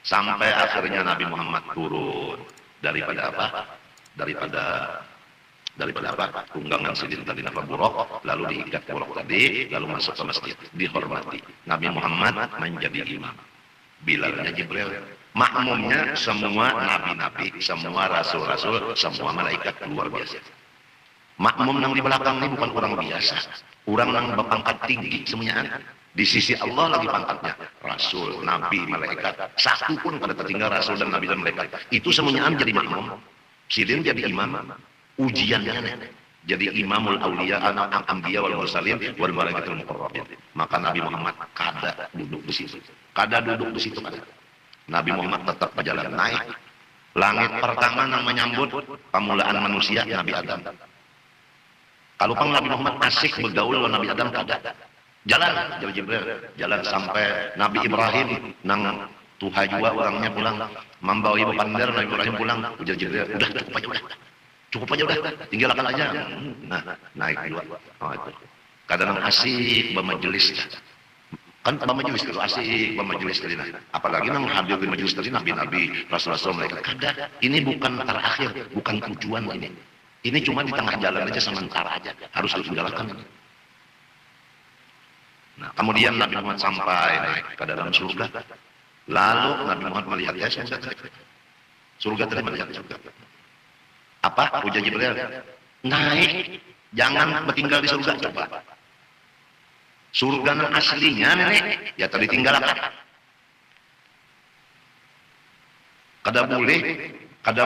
Sampai akhirnya Nabi Muhammad turun daripada apa? Daripada apa? Tunggangan sidin tadi Nafa Burok, lalu diikat burok tadi, lalu masuk ke masjid, dihormati. Nabi Muhammad menjadi imam. Bilalnya Jibril. Makmumnya semua nabi-nabi, semua rasul-rasul, semua malaikat luar biasa. Makmum yang di belakang ini bukan orang biasa. Orang yang berpangkat tinggi semuanya. Di sisi Allah lagi pangkatnya. Rasul, nabi, malaikat. Satu pun pada tertinggal rasul dan nabi dan malaikat. Itu semuanya jadi makmum. Sidin jadi imam. Ujiannya jadi imamul auliya, anak anbiya wal mursalin wal malaikatul muqarrabin. Maka Nabi Muhammad kada duduk di situ. Kada duduk di situ kada. Nabi Muhammad tetap berjalan naik. Langit pertama yang menyambut pemulaan manusia Nabi Adam. Kalau pang Nabi Muhammad asik bergaul dengan Nabi Adam kada. Jalan, jadi Jibril, jalan sampai Nabi Ibrahim nang tuha juga orangnya pulang, membawa ibu pandar Nabi Ibrahim pulang, ujar Jibril, udah cukup aja udah, tinggalkan aja. Nah, naik dua. Oh, itu. Kadang asik bermajelis. Kan bermajelis itu asik bermajelis tadi. Apalagi nang hadir di majelis tadi nabi-nabi, rasul-rasul mereka. Kada, ini bukan terakhir, bukan tujuan ini. Ini cuma di tengah jalan aja sementara aja. Harus dijalankan. Nah, kemudian Nabi Muhammad sampai naik ke dalam surga. Lalu Nabi Muhammad melihat ya surga tadi. Surga tadi melihat surga. Apa? Ujar Jibril. Naik. Jangan bertinggal di surga. Coba. Surga yang aslinya nenek. Ya tadi tinggalkan. Kada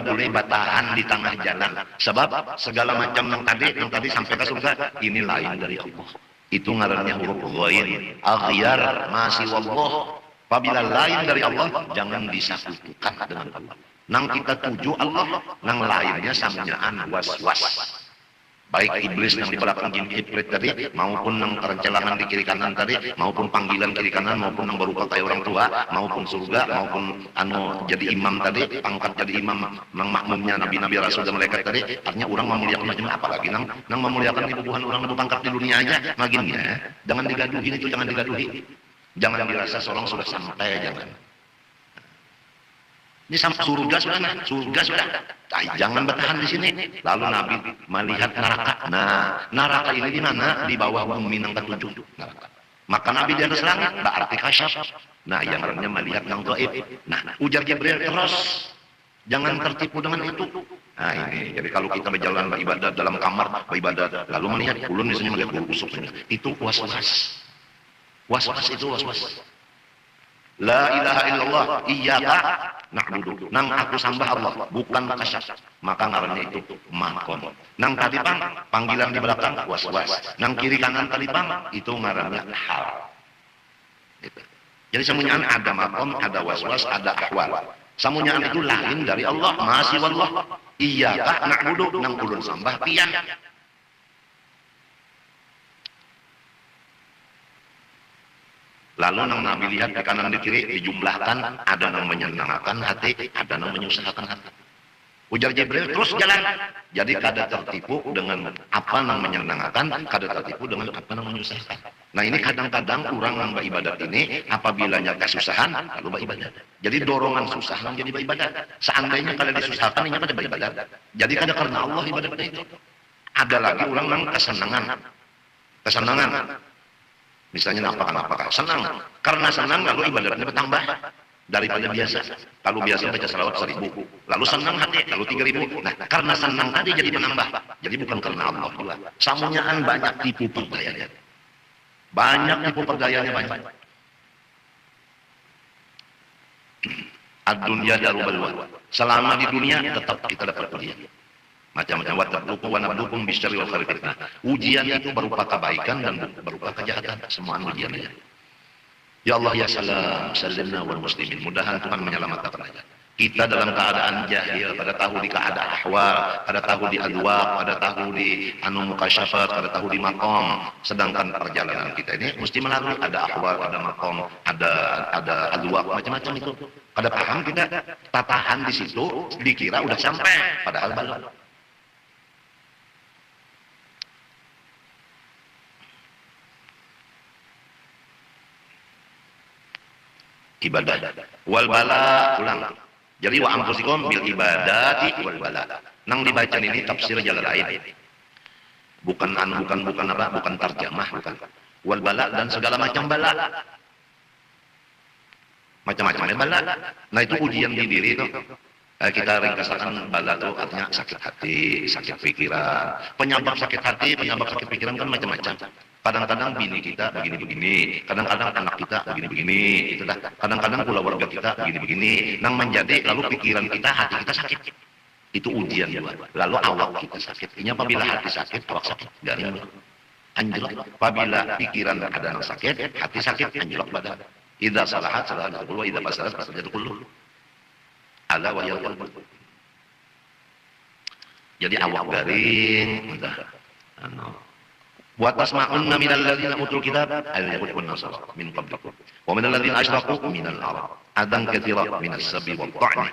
boleh batahan di tengah jalan. Sebab segala macam yang tadi sampai ke surga. Ini lain dari Allah. Itu ngarannya huruf ghain. Aghyar masih wallah. Apabila lain dari Allah, jangan disatukan dengan Allah. Nang kita tuju Allah, nang lainnya samnyaan was-was. Baik iblis yang di belakang jin iblis tadi, maupun nang kerencelangan di kiri kanan tadi, maupun panggilan kiri kanan, maupun nang berupa kayak orang tua, maupun surga, maupun jadi imam tadi, pangkat jadi imam, nang makmumnya nabi-nabi rasul dan malaikat tadi, artinya orang memuliakan macam apa lagi, nang memuliakan ibu-ibuhan orang yang pangkat di dunia aja, maginnya, jangan digaduhi itu, jangan digaduhi, jangan dirasa seorang sudah sampai, jangan. Ini sampai surga sudah. Jangan bertahan di sini. Lalu Nabi melihat neraka. Nah, neraka ini di mana? Di bawah bumi yang ketujuh. Maka Nabi di atas langit, berarti kasyaf. Nah, yang lainnya melihat yang gaib. Nah, ujar Jibril terus. Jangan tertipu dengan itu. Nah, ini. Jadi kalau kita berjalan beribadah dalam kamar, beribadah, lalu melihat ulun misalnya melihat bulu busuk. Itu was-was. Was-was itu was-was. La ilaha illallah, iyyaka na'budu. Nang aku sembah Allah, bukan kasyaf. Maka ngarannya itu makom. Nang tadi panggilan di belakang was-was. Nang kiri kanan tadi itu ngarannya hal. Gitu. Jadi semuanya ada makom, ada was-was, ada ahwal. Semuanya itu lain dari Allah, masih wallah. Iyyaka na'budu, nang ulun sembah pian. Lalu nang Nabi lihat di kanan di kiri dijumlahkan, ada yang menyenangkan hati, ada yang menyusahkan hati. Ujar Jibril terus jalan. Jadi kada tertipu dengan apa yang menyenangkan, kada tertipu dengan apa yang menyusahkan. Nah ini kadang-kadang orang yang beribadat ini apabila nyata kesusahan lalu beribadat. Jadi dorongan susah yang jadi beribadat. Seandainya kada disusahkan ini kada beribadat. Jadi kada karena Allah ibadatnya itu. Ada lagi orang yang kesenangan. Misalnya apa senang, karena senang lalu ibadatnya bertambah daripada biasa. Kalau biasa baca salawat 1000, lalu senang hati lalu 3000. Nah, karena senang tadi jadi menambah. Jadi bukan karena Allah juga. Samunyaan banyak tipu perdayanya. Banyak. Ad-dunya darul balwa. Selama di dunia tetap kita dapat ujian. Macam-macam wa nabluukum bisyarri wal khairi fitnah. Ujian itu berupa kebaikan dan berupa kejahatan, semua ujiannya. Ya Allah ya salam, salimna wal muslimin. Mudahan Tuhan menyelamatkan kita. Kita dalam keadaan jahil, pada tahu di keadaan ahwal, pada tahu di adwaq, pada tahu di mukasyafat, pada tahu di maqam. Sedangkan perjalanan kita ini mesti melalui ada ahwal, ada maqam, ada adwaq, macam-macam itu. Kada paham kita tatahan di situ, dikira udah sampai, padahal belum. ibadah. Wal bala ulang. Jadi wa anfusikum bil ibadati wal bala. Nang dibaca ini tafsir jalan lain. Bukan apa? Bukan tarjamah, bukan. Wal bala dan segala macam bala. Macam-macam bala. Nah itu ujian di diri itu. Kita ringkaskan bala itu artinya sakit hati, sakit pikiran. Penyebab sakit hati, penyebab sakit pikiran kan macam-macam. Kadang-kadang bini kita begini-begini, kadang-kadang anak kita begini-begini, itu dah. Kadang-kadang keluarga kita begini-begini. Nang menjadi lalu pikiran kita, hati kita sakit. Itu ujian juga. Lalu awak kita sakit. Ini apabila hati sakit, awak sakit. Garing anjlok. Apabila pikiran ada yang sakit, hati sakit, anjlok badan. Idza salahat salahat kullu, idza fasadat fasadat kullu. Ala wa yal qalb. Jadi awak garing, mudah. Wa tasma'unna minal ladzina utul kitab al-yahud wan nasara min qablikum wa minal ladzina asyraku minal arab adan katsira minas sabi wa ta'ni.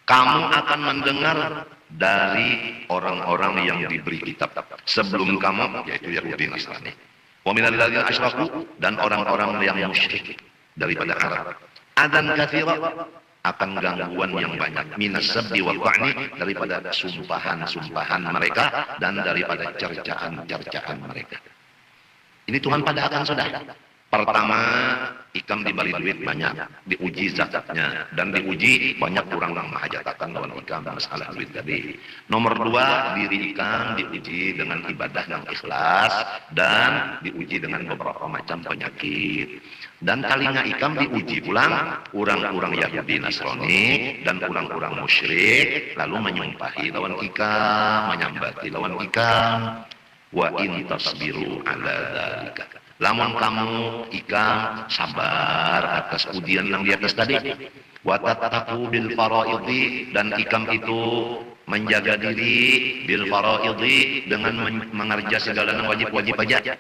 Kamu akan mendengar dari orang-orang yang diberi kitab sebelum kamu, yaitu Yahudi Nasrani. Wa minal ladzina asyraku, dan orang-orang yang musyrik daripada Arab. Adan katsira, akan gangguan yang banyak, minas sabbi wa ta'ni, daripada sumpahan-sumpahan mereka dan daripada cercaan-cercaan mereka. Ini Tuhan pada akan sudah. Pertama, ikam diberi duit banyak, diuji zakatnya, dan diuji banyak orang yang menghajatkan lawan ikam masalah duit tadi. Nomor dua, diri ikam diuji dengan ibadah yang ikhlas, dan diuji dengan beberapa macam penyakit. Dan kalinya ikam diuji pulang orang-orang Yahudi Nasrani dan orang-orang musyrik, lalu menyumpahi lawan ikam, menyambati lawan ikam. Wa in tasbiru ala dzalika, lamun kamu ikam sabar atas ujian yang di atas tadi. Wa tattaqu bil faraidhi, dan ikam itu menjaga diri bil faraidhi dengan mengerjakan segala wajib-wajib aja.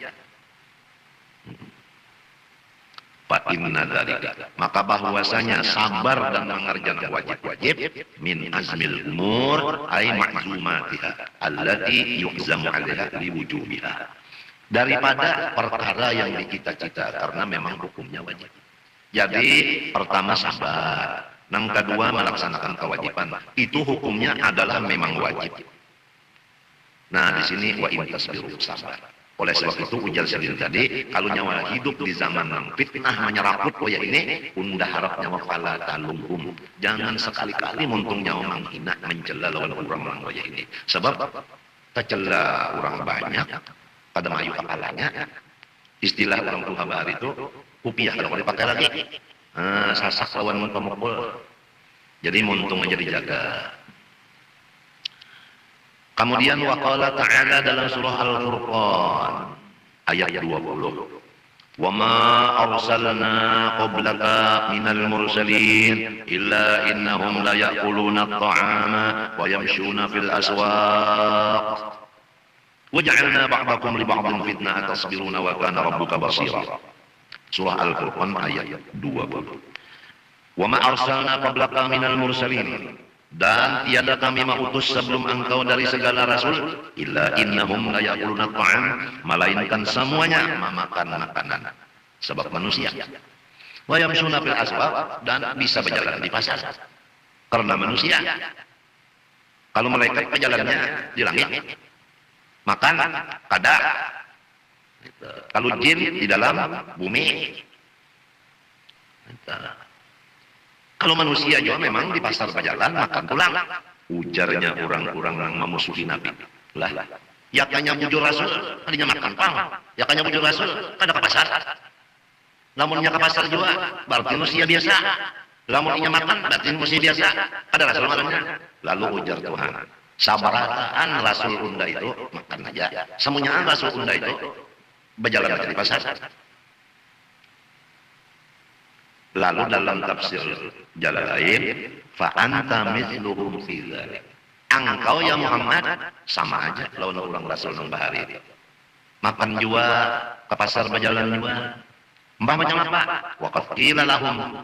Fa inna dzalika, maka bahwasanya sabar dan mengerjakan wajib-wajib min azmil umur ay ma'zumatiha allati yuhzamu 'alaiha liwujubiha, daripada perkara yang dicita-cita karena memang hukumnya wajib. Jadi pertama sabar, yang kedua melaksanakan kewajiban, itu hukumnya adalah memang wajib. Nah di sini wa in tasbiru, sabar. Oleh sebab itu ujar sendiri tadi, kalau nyawa hidup di zaman yang fitnah menyeraput koya ini, undah harap nyawa fala talumhum, jangan sekali-kali muntung nyawa menghina mencela lawan orang koya ini. Sebab tercela orang banyak pada mayu kepalanya. Istilah orang tua bahar itu upiah kalau dipakai lagi. Sasak lawan pemukul. Jadi muntung aja dijaga. Kemudian waqala ta'ala dalam surah Al-Furqan ayat 20. Wa ma arsalna qablaka minal mursalin illa innahum la ya'kuluna at-ta'ama wa yamshuna fil aswaq. Waj'alna ba'dakum li ba'din fitnah atasbiruna wa kana rabbuka basira. Surah Al-Furqan ayat 20. Wa ma arsalna qablaka minal mursalin, dan tiada kami mengutus sebelum engkau dari segala rasul illa innahum la ya'kuluna at-ta'am, melainkan semuanya memakan makanan sebab manusia. Wa yamshuna fil aswaq, dan bisa berjalan di pasar karena manusia. Kalau mereka berjalannya di langit, makan kada. Kalau jin di dalam bumi. Kalau manusia juga memang di pasar berjalan makan pulang. Ujarnya orang-orang yang memusuhi Nabi. Lah, yakanya bujur Rasul, tadinya makan pang. Yakanya bujur Rasul, kada ke pasar. Lamunnya ke pasar juga, berarti manusia biasa. Lamunnya makan, berarti manusia biasa. Ada Rasul malamnya. Lalu ujar Tuhan, sabarataan Rasul unda itu makan aja. Semuanya Rasul unda itu berjalan aja di pasar. Lalu dalam tafsir Jalalain, fa anta mithluhum fi dzalik. Engkau ya Muhammad sama aja lawan orang Rasul nang bahari. Makan juga, ke pasar berjalan juga. Mbah macam apa? Wa qad qila lahum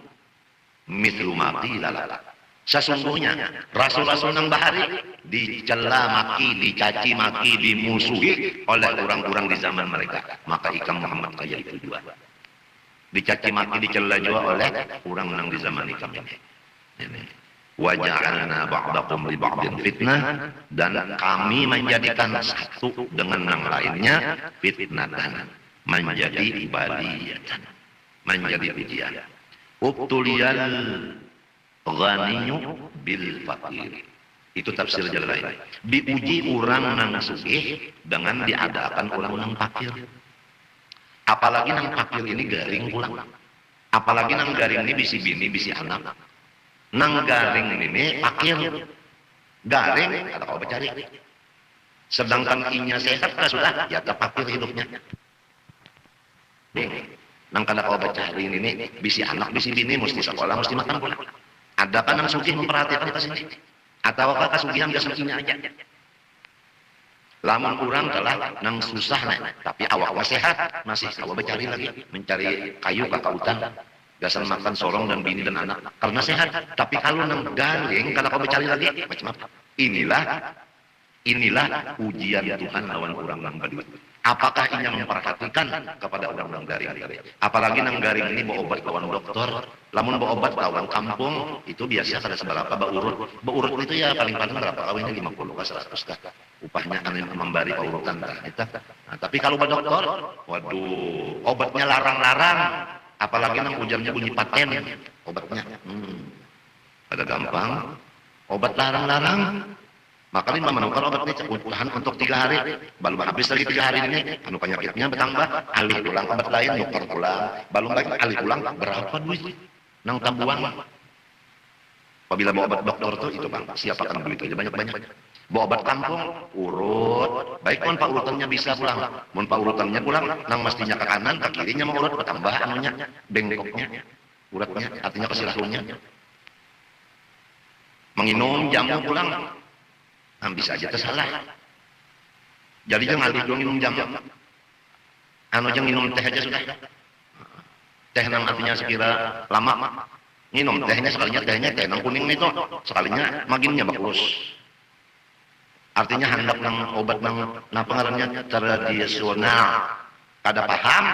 mithlu ma qila lak. Sesungguhnya Rasul-Rasul nang bahari dicela maki, dicaci maki, dimusuhi oleh orang-orang di zaman mereka. Maka ikam Muhammad kayak itu juga. dicaci maki dicela juga oleh orang nang di zaman kami ini. Wa ja'alna ba'dakum li ba'din fitnah, dan kami menjadikan satu dengan yang lainnya fitnatan, menjadi baliyatan, menjadi ujian. Ubtuliyal ghaniyyu bil fakir. Itu tafsir jalan lain. Diuji orang nang sugih dengan diadakan orang nang fakir. Apalagi nang fakir ini garing pulang. Apalagi nang garing ini bisi bini, bisi anak. Nang garing ini fakir. Garing, ada kau bercari. Sedangkan inya sehat, kan sudah, ya fakir hidupnya. Nang kada kau bercari ini, bisi anak, bisi bini, mesti sekolah, mesti makan pula. Ada kan nang sugih memperhatikan ke sini? Atau apakah kasugihan kesugihannya aja? Lamun kurang telah nang susah tapi awak sehat masih awak bercari lagi mencari kayu ke hutan gasan makan sorong dan bini dan anak karena sehat. Tapi kalau nang garing kalau kau bercari lagi macam apa? Inilah ujian Tuhan lawan orang nang berduit. Apakah ini memperhatikan kepada orang-orang garing? Apalagi nang garing ini bawa obat kawan dokter, lamun bawa obat kawan kampung, itu biasa kada seberapa baurut. Baurut itu ya paling-paling berapa kawinnya 50 ke 100 kah. Upahnya kan memberi paurutan tah eta. Nah, tapi kalau bawa dokter, waduh, obatnya larang-larang. Apalagi nang ujarnya bunyi paten obatnya. Ada gampang. Obat larang-larang. Maka ini menukar obat ini tahan untuk 3 hari. Baru habis lagi 3 hari ini, anu penyakitnya bertambah, alih pulang obat lain, nukar pulang, balum lagi alih pulang, berapa duit? Nang tambuhan. Apabila bawa obat dokter itu bang, siapakan duit aja banyak-banyak. Bawa obat kampung, urut. Baik pun pak urutannya bisa pulang. Mun pak urutannya pulang, nang mestinya ke kanan, ke kirinya mau urut, bertambah anunya, bengkoknya, uratnya, artinya kesirahunya. Menginum jamu pulang. Bisa aja tersalah. Jadi jangan alih dong minum jamu. Anu jangan minum teh aja sudah. Teh nang artinya sekira lama. Minum tehnya sekalinya teh nang kuning itu sekalinya maginnya bagus. Artinya handap nang obat nang pengarannya tradisional. Kada paham,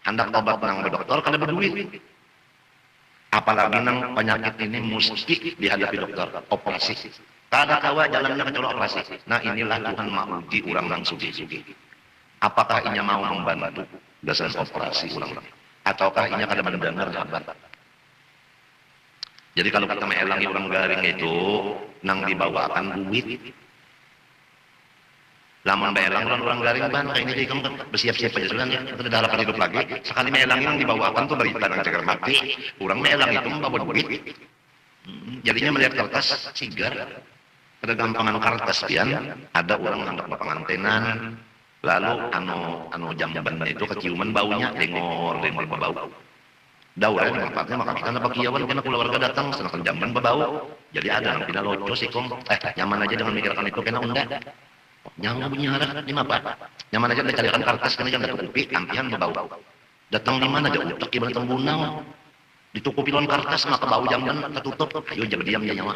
handap obat nang dokter kada berduit. Apalagi nang penyakit ini mesti dihadapi dokter, operasi. Kada kawa jalannya kecolok operasi. Nah inilah Tuhan menguji orang nang sugi-sugi. Apakah inya mau membantu dasar operasi ulang ataukah inya kada mendengar kabar? Jadi kalau kita melangi orang garing itu nang dibawakan duit. Lamun melang orang garing ban kayak ini kamu bersiap-siap aja sudah ya. Kita ada harapan hidup lagi. Sekali melang yang dibawakan tuh berita nang cegar mati. Orang melang itu membawa duit. Jadinya melihat kertas sigar. Ada gampangan kertas pian, ada orang hendak pengantenan, lalu anu jambannya itu keciuman baunya, dengor berbau. Daurah di tempatnya maka kita dapat kiawan karena keluarga datang senang jamban berbau. Jadi ada yang tidak loco sih kong, nyaman aja dengan mikirkan itu kena unda. Nyaman punya harap di apa? Nyaman aja dicarikan kertas karena jangan tertutupi, ampian berbau. Datang di mana aja utak ibarat tembunau. Ditukupi lawan kertas maka bau jamban tertutup. Ayo jangan diam ya nyawa.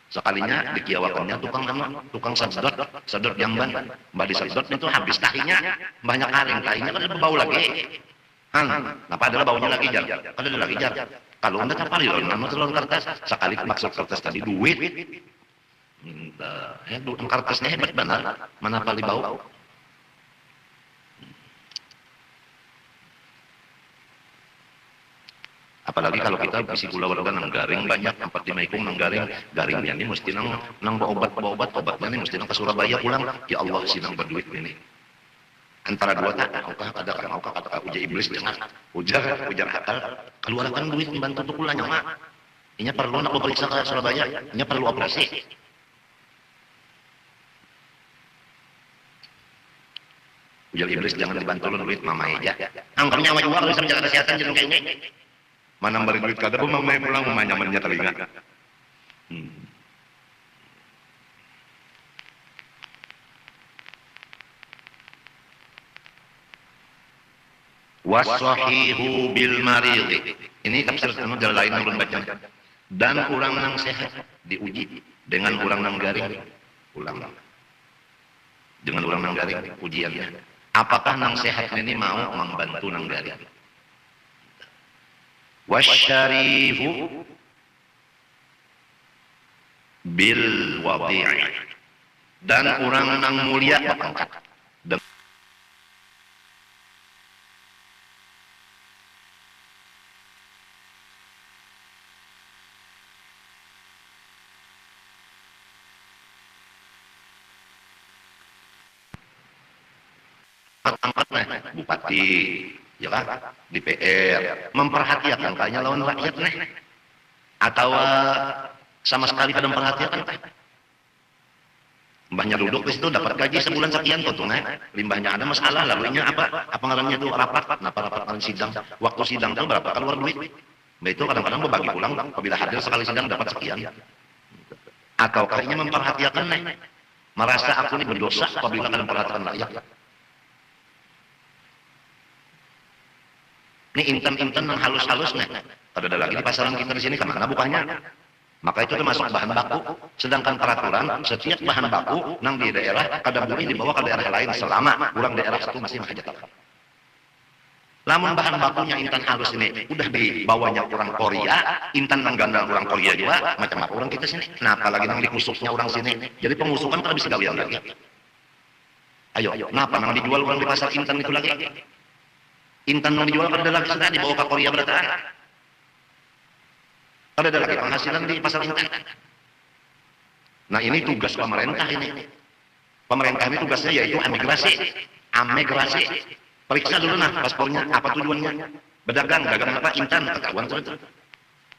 Sekalinya dikiawakannya tukang sedot jamban. Mbak di sedot itu habis tahinya banyak karing, tahinya kan berbau lagi. Napa adalah baunya lagi jar? Kan ada lagi jar. Kalau anda tak pali loh, nama telur kertas. Sekali maksud kertas tadi duit. Kertasnya hebat benar. Mana pali bau? Apalagi kalau kita bisi gula warga nang garing banyak tempat di Maikung nang garingnya ini mesti nang bawa obatnya ini mesti nang ke Surabaya pulang. Ya Allah sinang berduit ini. Antara dua tak ada kata ujar iblis jangan ujar akal keluarkan duit membantu untuk pulang nyawa. Ini perlu nak periksa ke Surabaya, ini perlu operasi. Ujar iblis jangan dibantu duit mama aja. Angkat nyawa juga bisa menjaga kesehatan jangan kayak ini. Mana beri duit kada pun mau pulang nyamannya telinga. Wasahihu bil marid. Ini tafsir jalan lain belum baca. Dan orang nang sehat diuji dengan orang nang garing. Ulang. Dengan orang nang garing ujiannya. Apakah nang sehat ini mau membantu nang garing? wasyarifu bil wadi'i, dan orang nang mulia bapangkat bupati, ya kan, DPR, memperhatikan kayaknya lawan rakyat nih, atau sama sekali kada memperhatikan. Mbahnya duduk di situ dapat gaji sebulan sekian potongnya, limbahnya ada masalah, lalunya apa ngarannya itu rapat, rapat sidang, waktu sidang itu berapa keluar duit, mbak itu kadang-kadang berbagi pulang, apabila hadir sekali sidang dapat sekian, atau kayaknya memperhatikan nih, merasa aku ini berdosa apabila kada memperhatikan rakyat. Ini intan-intan yang halus-halus nih. Ada lagi di pasaran kita di sini kemana bukannya? Maka itu termasuk bahan baku. Sedangkan peraturan setiap bahan baku nang di daerah kada boleh dibawa ke daerah lain selama orang daerah itu masih menghajatkan. Lamun bahan bakunya intan halus ini udah dibawanya orang Korea, intan nang ganda orang Korea juga macam apa orang kita sini. Nah apalagi nang dikusuknya orang sini. Jadi pengusukan kada bisa galian lagi. Ayo, kenapa nang dijual orang di pasar intan itu lagi? Intan yang dijual ada lagi sudah dibawa ke Korea berarti ada lagi penghasilan di pasar intan. Nah ini tugas pemerintah ini. Pemerintah ini tugasnya yaitu amigrasi. Periksa dulu nah paspornya apa tujuannya. Berdagang apa intan ketahuan itu.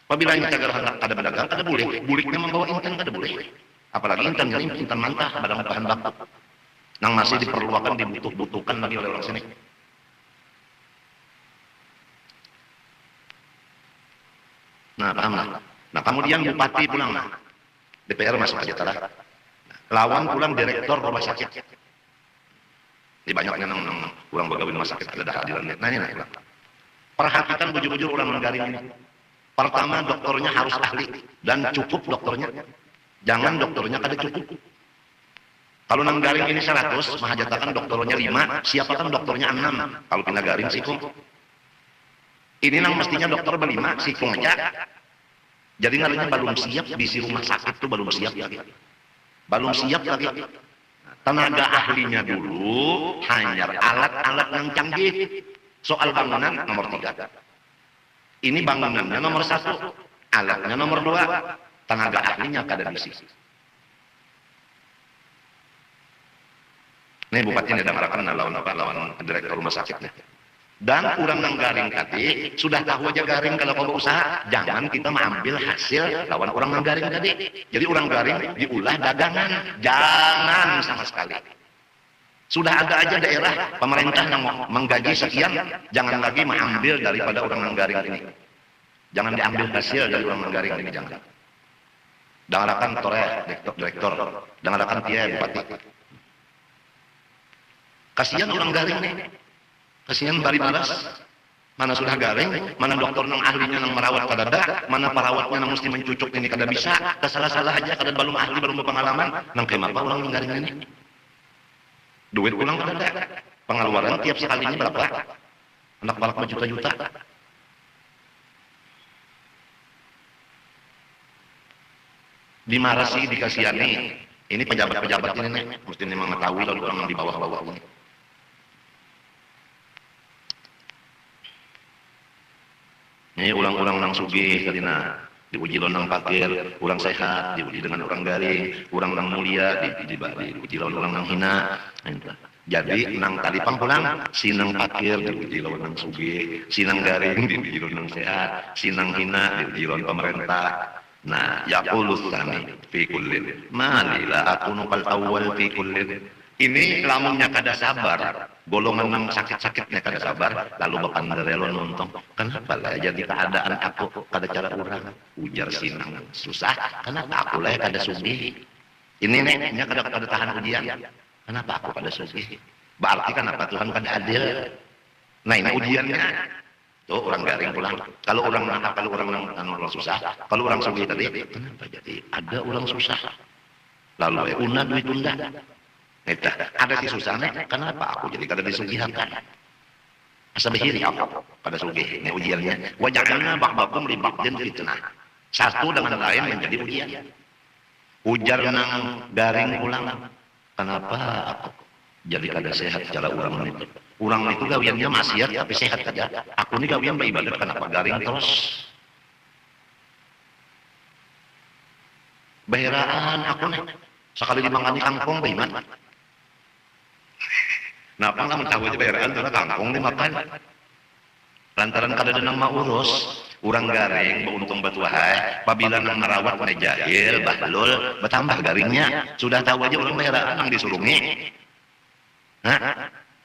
Apabila ini cagar ada berdagang kada boleh. Buliknya membawa intan kada boleh. Apalagi intan jadi intan mentah bahan baku. Nang masih diperlukan dibutuhkan lagi oleh orang sini. Nah, paham lah. Nah, kemudian bupati pulang nah. DPR masuk aja talah. Lawan pulang direktur rumah sakit. Di banyaknya nang kurang pegawai rumah sakit ada hadirannya. Nah, ini nah. Perhatikan bujur-bujur orang menggaring ini. Pertama, dokternya harus ahli dan cukup dokternya. Jangan dokternya kada cukup. Kalau nang garing ini 100, mahajatakan dokternya 5, siapakan dokternya 6. Kalau pindah garing sih kok. Ini nang mestinya dokter berlima, sikung aja. Jadi ngarannya belum siap di si rumah sakit itu belum siap lagi. Belum siap lagi. Tenaga ahlinya dulu, hanya alat-alat yang canggih. Soal bangunan nomor 3. Ini bangunannya nomor 1, alatnya nomor 2, tenaga ahlinya kada bisi. Ini bupati ini ada marakan lawan direktur rumah sakitnya. Dan kurang nang garing tadi sudah tahu aja garing kalau kau berusaha jangan kita mengambil hasil lawan orang nang garing tadi. Jadi orang garing diulah dagangan, jangan sama sekali. Sudah ada aja daerah pemerintah yang menggaji sekian, jangan lagi mengambil daripada orang nang garing ini. Jangan diambil hasil dari orang nang garing ini, jangan. Dangarakan tore direktur, dangarakan dia bupati. Kasihan orang garing nih. Kasihan bari balas, mana sudah garing, mana dokter nang ahlinya nang merawat kada ada, mana perawatnya nang mesti mencucuk ini kada bisa, kesalah-salah aja kada belum ahli belum berpengalaman, nang kemapa orang nang garing ini. Duit pulang kada ada, pengeluaran tiap sekalinya berapa? Anak balak berjuta-juta. Dimarasi, dikasihani, ini pejabat-pejabat ini nih, mesti mengetahui lalu orang di bawah-bawah ini. Ini ulang-ulang nang sugih kadina diuji lonang pakir, orang sehat diuji dengan orang garing, orang nang mulia diuji lawan orang nang hina. Jadi nang tadi pulang si nang pakir diuji lawan nang sugih, si nang garing diuji lawan nang sehat, si nang hina diuji lawan pemerintah. Nah, yaqulu tsani fi kullin. Malila aku nukal awal fi kullin. Ini lamunnya kada sabar, golongan nang sakit-sakitnya kada sabar, lalu bapandarelo nonton. Kenapa lah jadi keadaan aku kada cara orang ujar sinang susah, kenapa aku lah kada sugih. Ini neneknya kada tahan ujian. Kenapa aku kada sugih? Berarti kenapa Tuhan kada adil? Nah, ini ujiannya. Tuh orang garing pulang. Kalau orang nakal, kalau orang susah, kalau orang sugih tadi, kenapa jadi ada orang susah? Lalu una duit tunda. Ada si susahnya, kenapa aku jadi kada disugihakan? asa behiri apa pada sugih ini ujiannya waja'alna ba'dakum li ba'din fitnah satu dengan lain menjadi ujian ujar nang garing ulang kenapa aku jadi kada sehat cara orang itu gawiannya maksiat tapi sehat aja aku ini gawian beribadah kenapa garing terus baheraan aku nih sekali dimangani kangkung beriman nah apa nggak tahu aja baheraan karena kangkung dimakan lantaran kada denang mau urus urang garing untung batuahai apabila nang merawat pada jahil bahlul bertambah garingnya sudah tahu aja orang baheraan nang disurungi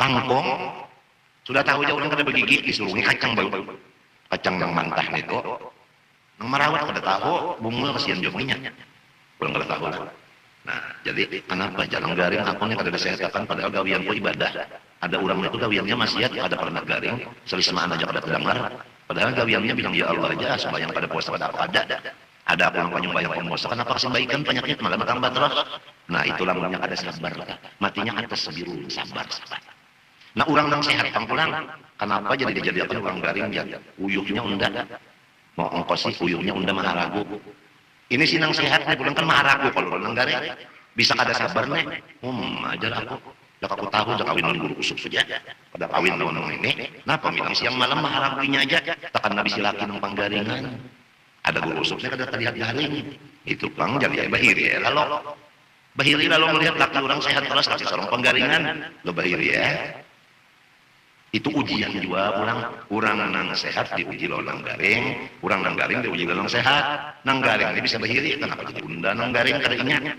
kangkung sudah tahu aja orang kada begigit disurungi kacang bau kacang yang mantah itu nang merawat kada tahu bumul kasihan jominya orang kada tahu lah. Nah, jadi kenapa jalan garing aku nih kada disehatakan padahal gawian ku ibadah. Ada orang itu gawiannya maksiat, ada pernah garing, selismaan aja kada terdengar. Padahal gawiannya bilang ya Allah aja, sembahyang pada puasa pada apa ada. Ada apa yang panyumbayang puasa, kenapa kesembaikan penyakit malah bertambah terus. Nah, itulah namanya ada sabar. Matinya atas biru sabar. Nah, orang yang sehat pangkulang, kenapa jadi dijadikan orang garing ya? Uyuhnya unda. Mau ongkosi uyuhnya unda maharagu. Ini sinang sehat nih, pulang kan maharagu kalau orang garing bisa kada sabar nih. Ajar aku. Jak aku tahu, jak kawin guru kusuk saja. Pada kawin lawan ini, nah pemilang siang malam maharagunya aja. Takkan nabi silaki nang panggaringan. Ada guru kusuknya kada terlihat garing. Itu pang jadi bahiri ya. Lalu bahiri lalu melihat laki orang sehat terus tapi seorang panggaringan, lo bahiri ya. Itu ujian juga orang nang sehat diuji nang garing, orang nang garing diuji nang sehat. Nang garing ini bisa bahiri, kenapa jadi unda nang garing kada ingat.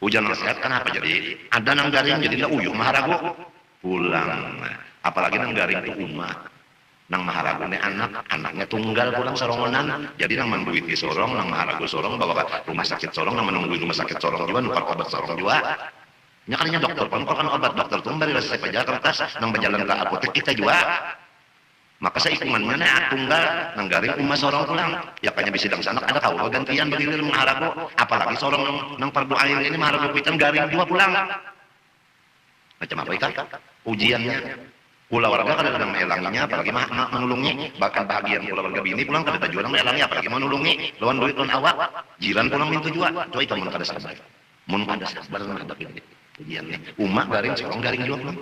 Ujian nang sehat kenapa jadi ada nang garing jadi ndak uyuh maharagu pulang. Apalagi nang garing itu umat. Nang maharagu ini anaknya tunggal pulang sorongonan. Jadi nang menduit di sorong, nang maharagu sorong bawa ke rumah sakit sorong, nang menunggu rumah sakit sorong juga, nukar obat sorong juga. Nyakalinya dokter, kan obat dokter tuh bari saya pajar kertas, nang berjalan ke apotek kita juga. Maka saya ikungannya nih tunggal nang garing umas sorong pulang. Ya kayaknya bisa sidang sanak ada kau gantian begini mengharapu. Apalagi sorong nang pardu air ini mengharapu pitan garing juga pulang. Macam apa ikan? Ujiannya. Pula warga kada ada melanginya, apalagi menulungi. Bahkan bahagian pula warga bini pulang kada tujuan melangi, apalagi menulungi. Lawan duit lawan awak. Jiran pulang mintu juga. Coba itu mun kada sabar. Mun kada sabar menghadapi ini. Ujiannya. Umat garing sorong garing juga pulang.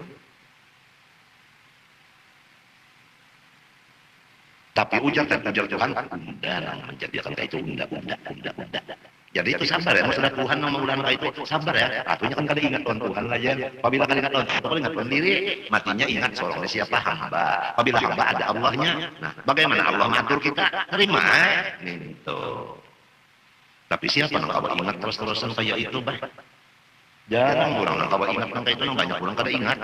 Tapi ujar Tuhan unda menjadikan kayak itu unda. Jadi itu sabar ya, maksudnya Tuhan yang mengulang kayak itu sabar ya. Artinya kan kada ingat Tuhan aja. Apabila kada ingat Tuhan, kalau ingat Tuhan diri, matinya ingat seorang siapa hamba. Apabila hamba ada Allahnya, nah bagaimana Allah mengatur kita? Terima, gitu. Tapi siapa yang kawa ingat terus-terusan kayak itu, bah? Jarang orang yang kawa ingat kayak itu, yang banyak orang kada ingat.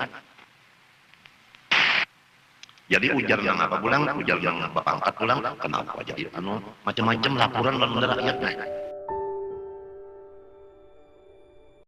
Jadi ujar yang apa pulang, ujar yang bapak angkat pulang, kenapa jadi macam-macam laporan lalu rakyat nah.